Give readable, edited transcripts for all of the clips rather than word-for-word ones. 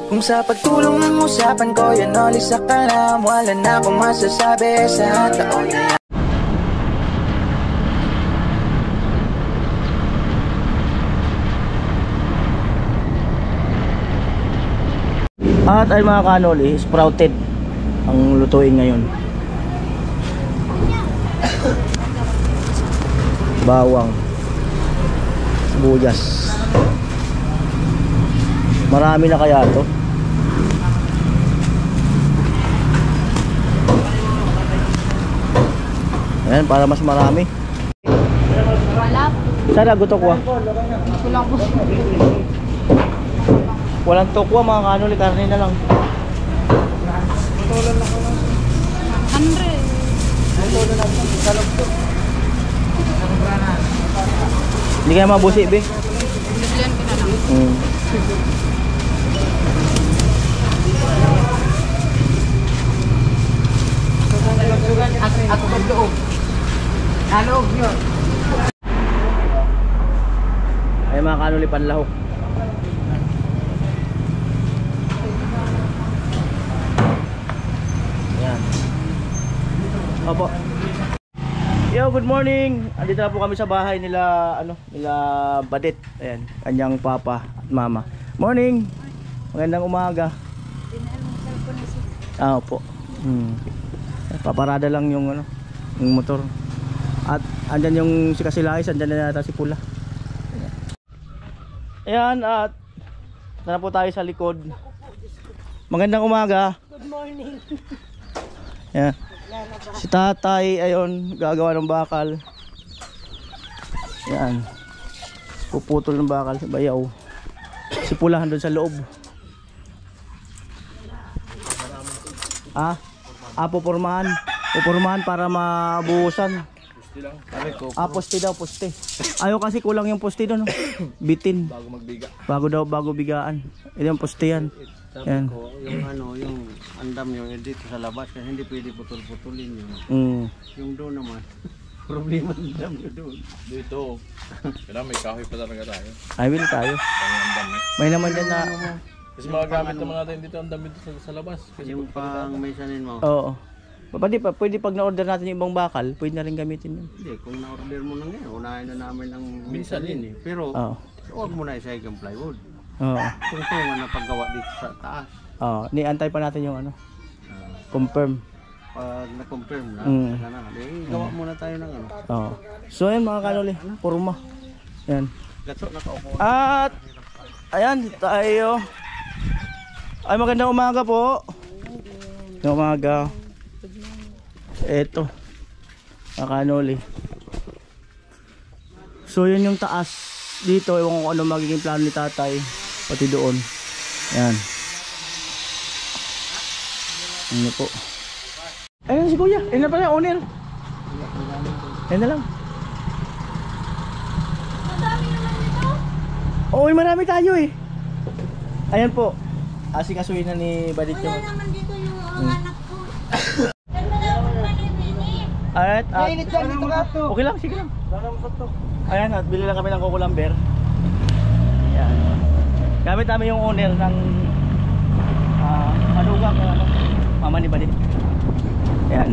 Kung sa pagtulong ng usapan ko yan ulit sa kalam, wala na akong masasabi sa taon na yan. At ay mga kanoli, sprouted ang lutuin ngayon. Bawang, sibuyas. Marami na kaya to? Ayan, para mas marami. Wala po. Sana gutok wa? Kulang po. Walang tokwa mga kanoli, karne na lang. 100. Hindi kaya mabusi, be? Bigyan ko na lang. Ako magdoob. Aloob yun. Ay mga kanoli, panlahok. Ayan. Opo. Yo, good morning. Andito na po kami sa bahay nila nila Badit. Ayan, kanyang papa at mama. Morning. Magandang umaga. Opo. Paparada lang yung yung motor. At andyan yung si Kasilais, andyan na yata si Pula. Ayan, at na po tayo sa likod. Magandang umaga. Good morning. Ayan. Si tatay, ayun, gagawa ng bakal. Yan. Puputol ng bakal si Bayaw. Si Pulahan doon sa loob. Pupormahan. Pupormahan para mabuhusan. Poste daw, poste. Ayaw kasi kulang yung poste doon. Bitin. Bago magbiga. Bago bigaan. Ito yung poste yan. Sabi ko, yung andam yung dito sa labas kasi hindi pwede putol-putulin yun. Yung doon naman, problema ng andam yun doon. Dito, kailangan may kahoy pa talaga tayo. Ay, bili tayo. Andam eh. May naman dyan na... Kasi magagamit naman natin dito andam dito sa labas. Kasi yung pang mesanin mo. Oo. Pwede pag na-order natin yung ibang bakal, pwede na rin gamitin yun. Hindi, kung na-order mo na ngayon, unahin na namin ang mesanin eh. Pero, huwag mo na isa yung plywood. Kung na paggawa dito sa taas. Niantay pa natin yung confirm. Pag na-confirm na, gawa muna tayo ng So ayan mga kanoli, purma. Ayan. Gatso, nakaupo. At ayan tayo. Ay, magandang umaga po. Magandang umaga. Eto, mga kanoli. So yun yung taas dito. Ewan ko ano magiging plano ni tatay. Pati doon. Ayan. Ano po. Ayun si kuya. Ayun na pala, owner. Ayun na lang. Madami naman nito. Oo, marami tayo eh. Ayan po. Asikasuhin na ni Badit yung... Wala naman dito yung anak ko. Ganda na ako malinis. Alright. Mainit lang dito ka. Okay lang, sige lang. Ayan, at bili lang kami ng kukulamber. Ayan. Gamit namin yung owner ng manugang mama ni Badit. Ayan.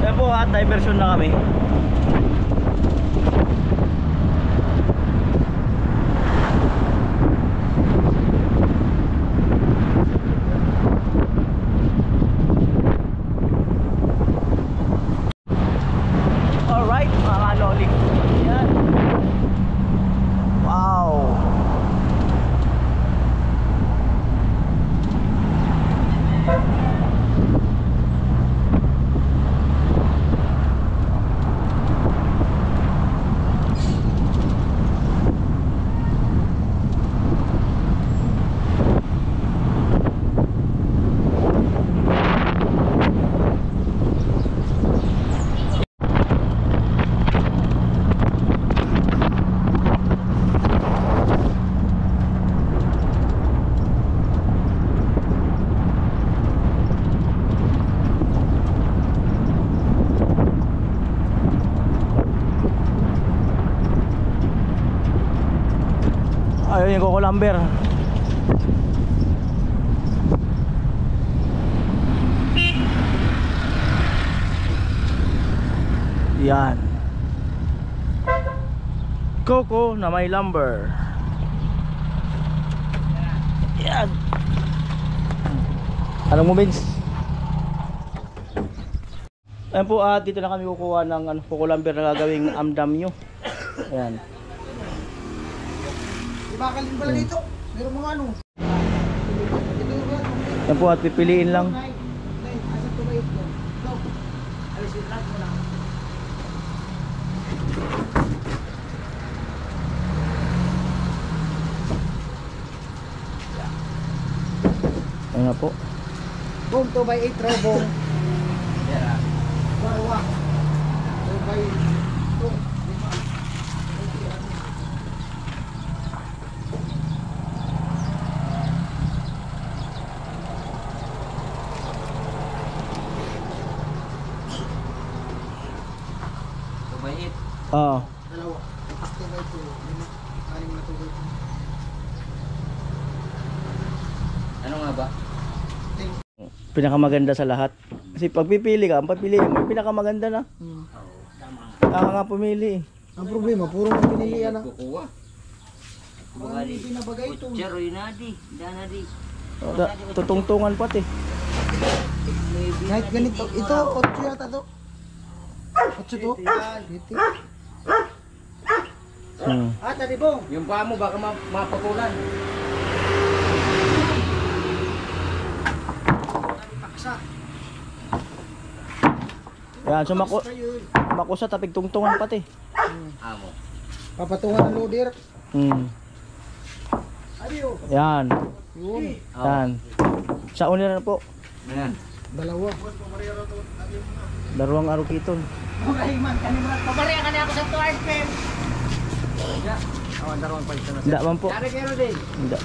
Ayan po, at diversion na kami. Ayun yung Coco Lumber. Yan. Coco na may lumber. Yan. Anong mo, Vince? Ayan po, dito na kami kukuha ng Coco Lumber na gagawing amdam nyo. Ayan. Ibakalin pala dito. Meron mga ano. Ayan po, at pipiliin lang. Asan to ba ito? Ito. Alisin lang mo lang. Ayan na po. Boom, 2x8 raw, boom. Yeah. Barwa. 2x2. Oo. Dalawa. Tapos 2x2. 6 na 2x2. Ano nga ba? Pinakamaganda sa lahat. Kasi pag pipili ka, ang papiliin mo, yung pinakamaganda na. Kaya nga pumili. Ang problema, puro mga pinilian na. Kukuha. Mga hindi pinabagay ito. Tutungtungan pati. Kahit ganito, ito, 8 yata to. 8 to? Tadi bong. Yung paa mo baka mapakulan. Yan, sumako sa tapig tungtungan pati. Amo. Papatungan ng loader. Yan. Yun. Yan. Sa una na po. Ayan. Dalawa. Daruang arukiton. Pabariya ka niya ako sa 2 hours, Pem. Awan darong palit na. Hindi man po. Dari pero din. Hindi.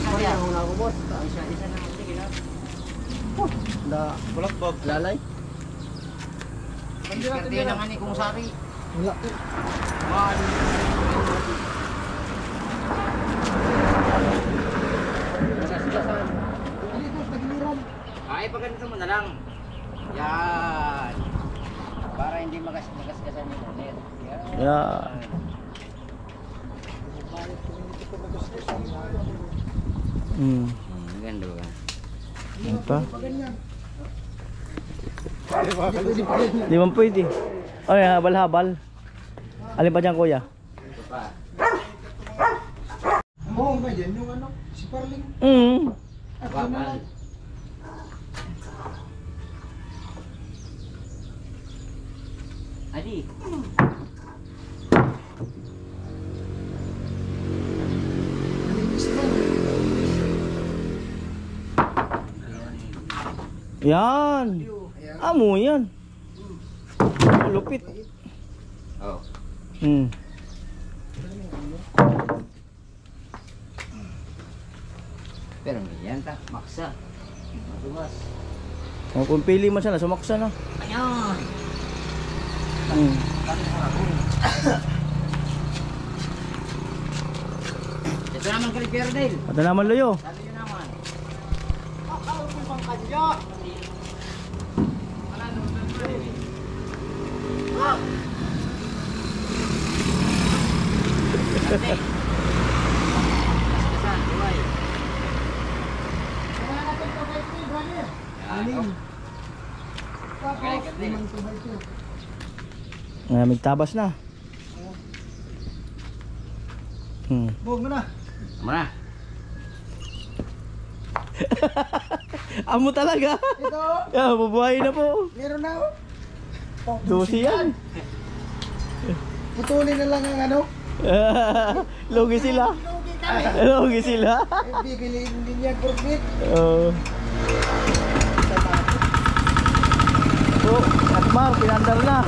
Pabariya ako na ako, boss. Isa na. Sige na. Da, bulak lalay. Hindi naman ni kung sari. Wala. Ay, pag ganito mo na lang. Yan. Para hindi magasgasan yung ulit. Yan. Yan. Ganda ba? Ano pa? Di man pwede. Ay, habal-habal. Alin pa dyan, kuya? Ito pa. Oo, ba yan yung ano? Si Parling. At ano Bakal. lang. Adi. Nalinis na. Yan. Amo yan. Lupit. Oh. Pero yan ta, maksa. Matumas. O, kung pili man siya na, sumaksa na. Ayan. Ito naman kalipero Dale. Ito naman loyo. Sabi nyo naman. May tabas na. Buwag mo na. Tama na. Amo talaga. Ito. Yan, bubuhay na po. Meron na. Oh, Dosi yan. putulin na lang ang ano. Lugi sila. Lugi kami. Lugi sila. Bibiliin din yan profit. So, Atmar, pinandar na.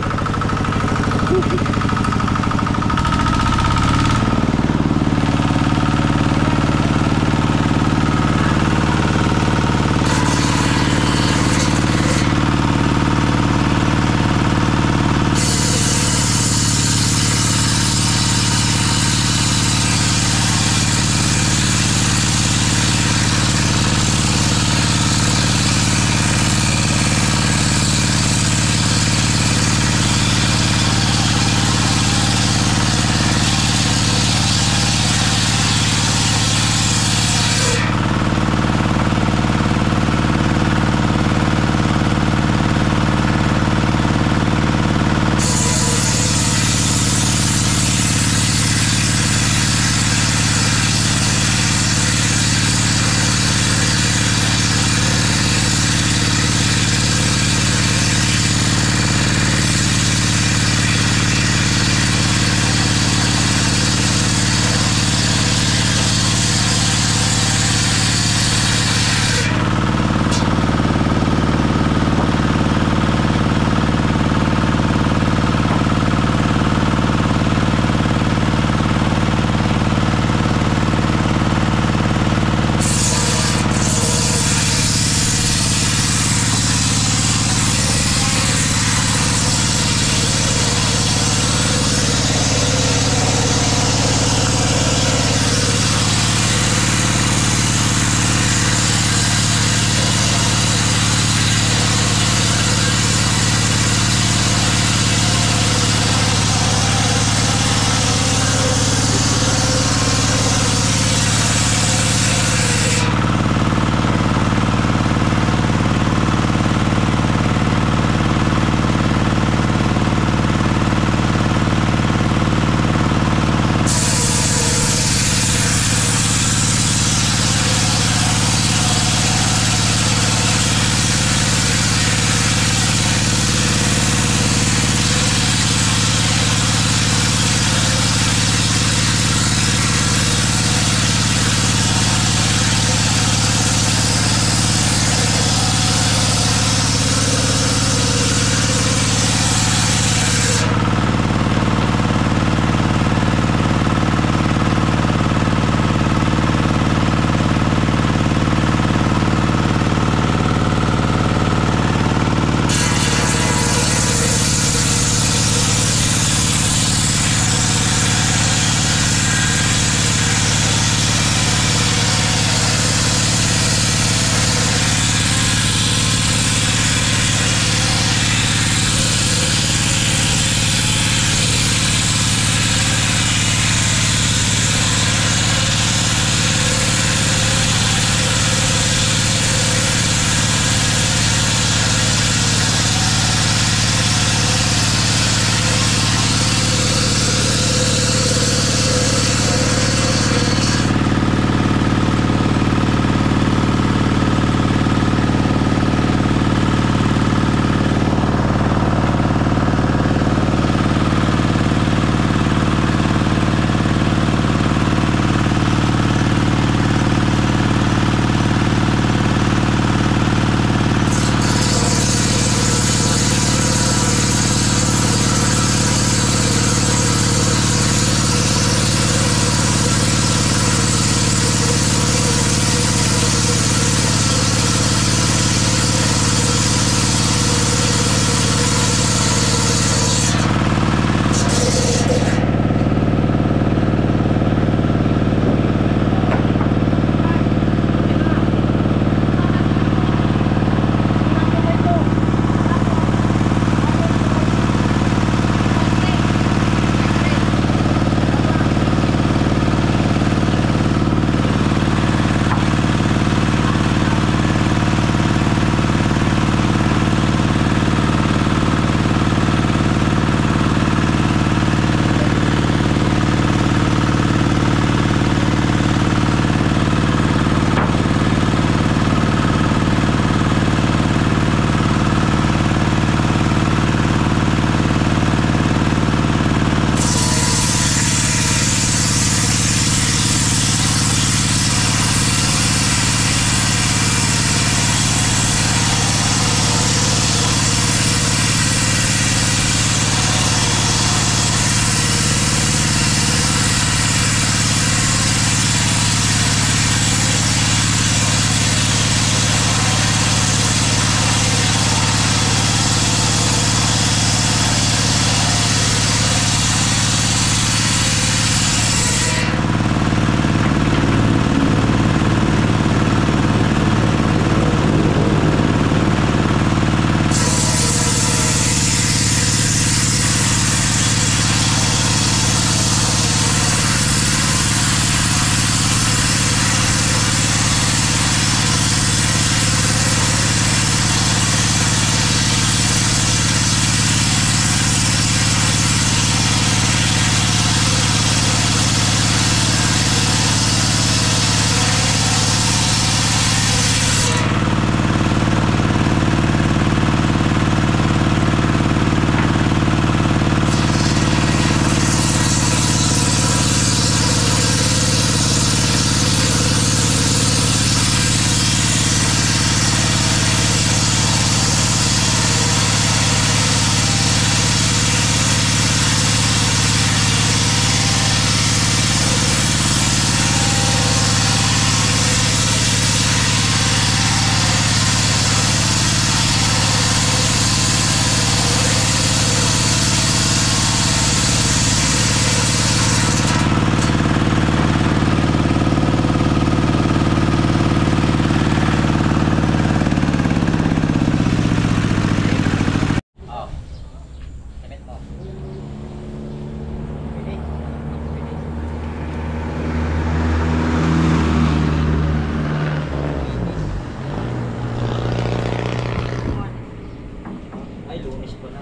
Lunes pa na.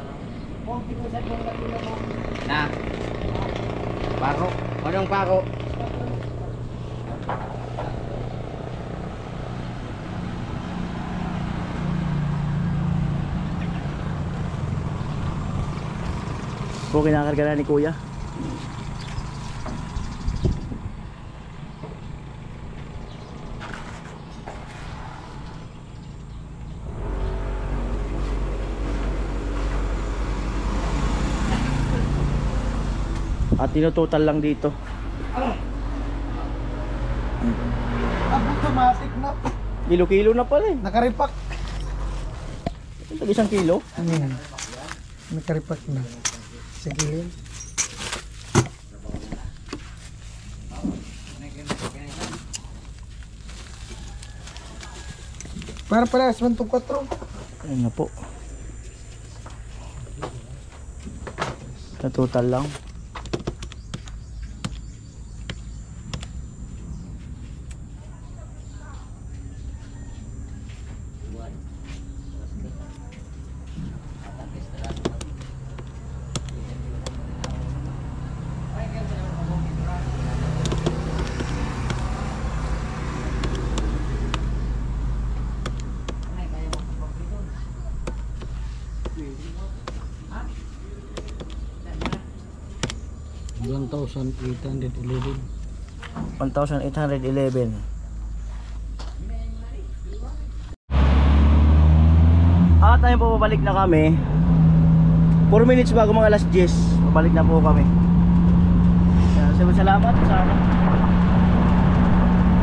Na. Pako. Anong pako? Po, kinakarga na ni Kuya. At tinototal lang dito. Automatic na. Kilo-kilo na pala eh. Nakaripak. Ito 1 kilo. Nakaripak na. Sige. Para pala 1.4. Ayun na po. Sa total lang. $1,811. 1,811. At ayun po, babalik na kami 4 minutes bago mga alas 10. Babalik na po kami. Salamat sa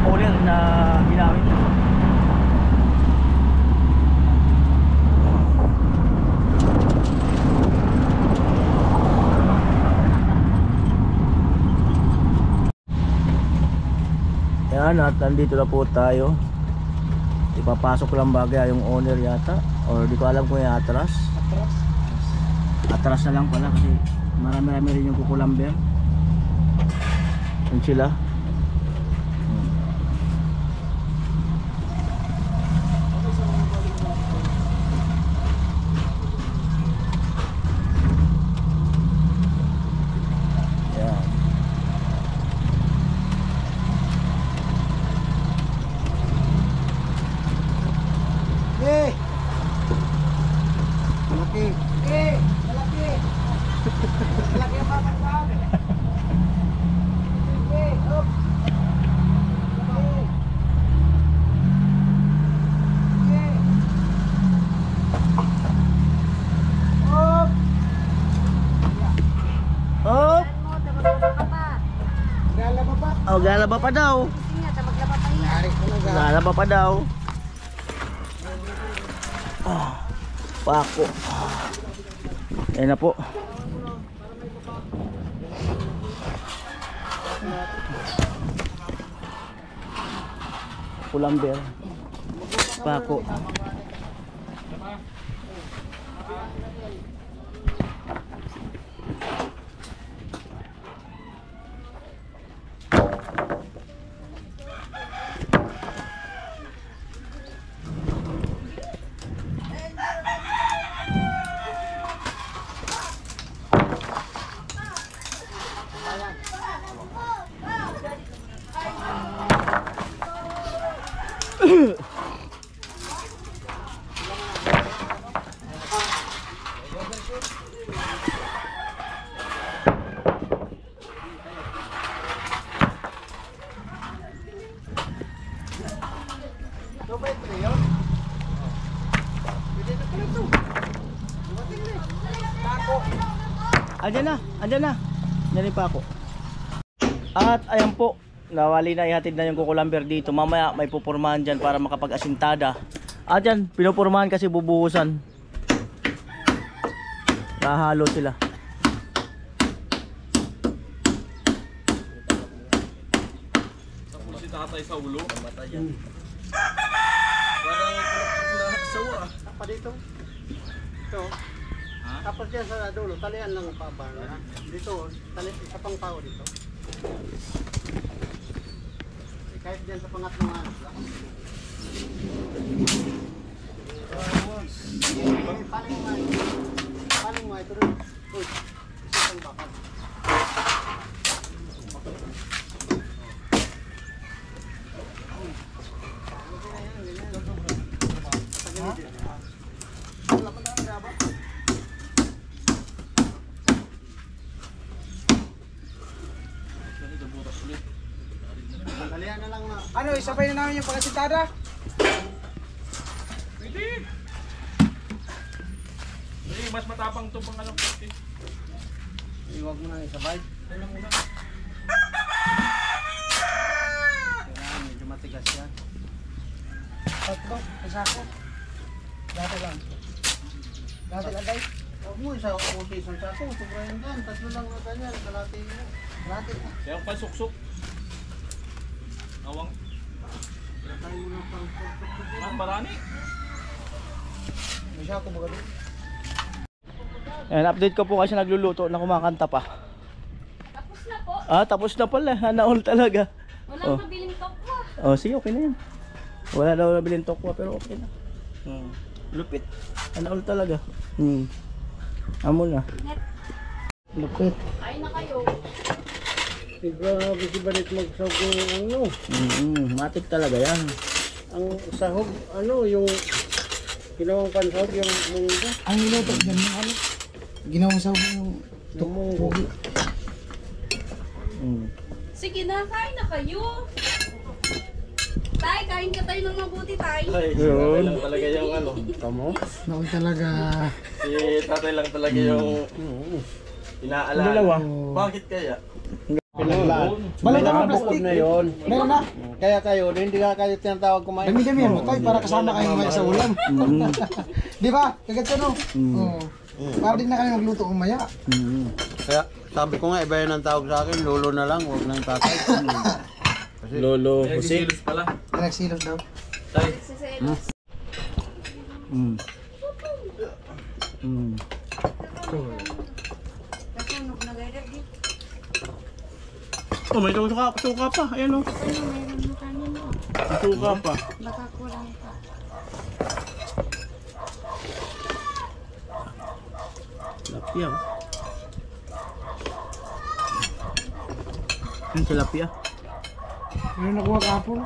owner na ginamit. Yan, at nandito na po tayo. Ipapasok lang bagay yung owner yata, or di ko alam kung yung atras. Atras na lang pala kasi marami-rami rin yung kukulamber. Yan sila. Yan. Eh! Malaki! Eh! Malaki! Malaki ang papagpag! Eh! Up! Oh, Lalaba pa! oh, galaba pa daw. Galaba pa daw. Pako. Ayan na po. Kulamber. Pako. Andyan na, andyan na. Andyan pa ako. At ayan po, nawali na, ihatid na yung kukulamber dito. Mamaya may pupurmahan dyan para makapag-asintada. At yan, pinupurmahan kasi bubuhusan. Kahalo sila. Si tatay sa ulo. Matay yan. Sawa. Pa dito. Ito. Tapos dyan sa dulo, talian lang ang paba. Dito, isa pang tao dito. Kahit dyan sa pangatlong anak lang. Paling mo ito rin. Uy, isang bakal. Kalian na lang na. Ano, isabay na namin yung pagkasintada? Mas matapang to pang ano. Iwag mo na isabay. Kailangan medyo matigas yan. Tatlo, kasako. Dati lang. Dati lagay. Huwag mo isa kunti isang sako. Sobrayan yan. Tatlo lang na ganyan. Kalati mo. Kalati mo. Kaya pa suksok. Awang. Kalati mo na pang Marani. May siya ako baga doon. Ayan, update ko po kasi nagluluto na kumakanta pa. Tapos na po. Tapos na pala. Naol talaga. Walang mabiling tokwa. Sige, okay na yan. Wala daw nabiling tokwa pero okay na. Lupit. Naol talaga. Amo na. Lupit. Kain na kayo. Grabe si Balit magsahog yung ano. Matik talaga yan. Ang sahog, ano, yung ginawang pansahog, yung munggo. Ang niluto, yan yung ano. Ginawang sa yung Munggo. Sige na, kain na kayo. Tay, kain ka tayo ng mabuti, tay. Yun. Lang talaga yung ano. Tamo? naon talaga. Si tatay lang talaga yung inaalala. Dalawa. Bakit kaya? Pinaglaan. Balay na mga Bukod plastic. na yun. Meron na. Kaya kayo, hindi ka kayo tinatawag kumain. Dami-dami yan mo tayo para kasama kayo mamaya sa ulam. Di ba? Kagat ka no? Oo. Para din na kami magluto umaya. Kaya sabi ko nga, iba yun ang tawag sa akin, lolo na lang, huwag na yung tatay. Lolo Jose. Nagsilos daw. Siselos. Nasunog na gaya dito. May suka pa. Ayan o. Ano, meron na kanin mo. Suka pa. Baka kulang pa. Tilapia. Yung tilapia. Meron nakuha kahapon.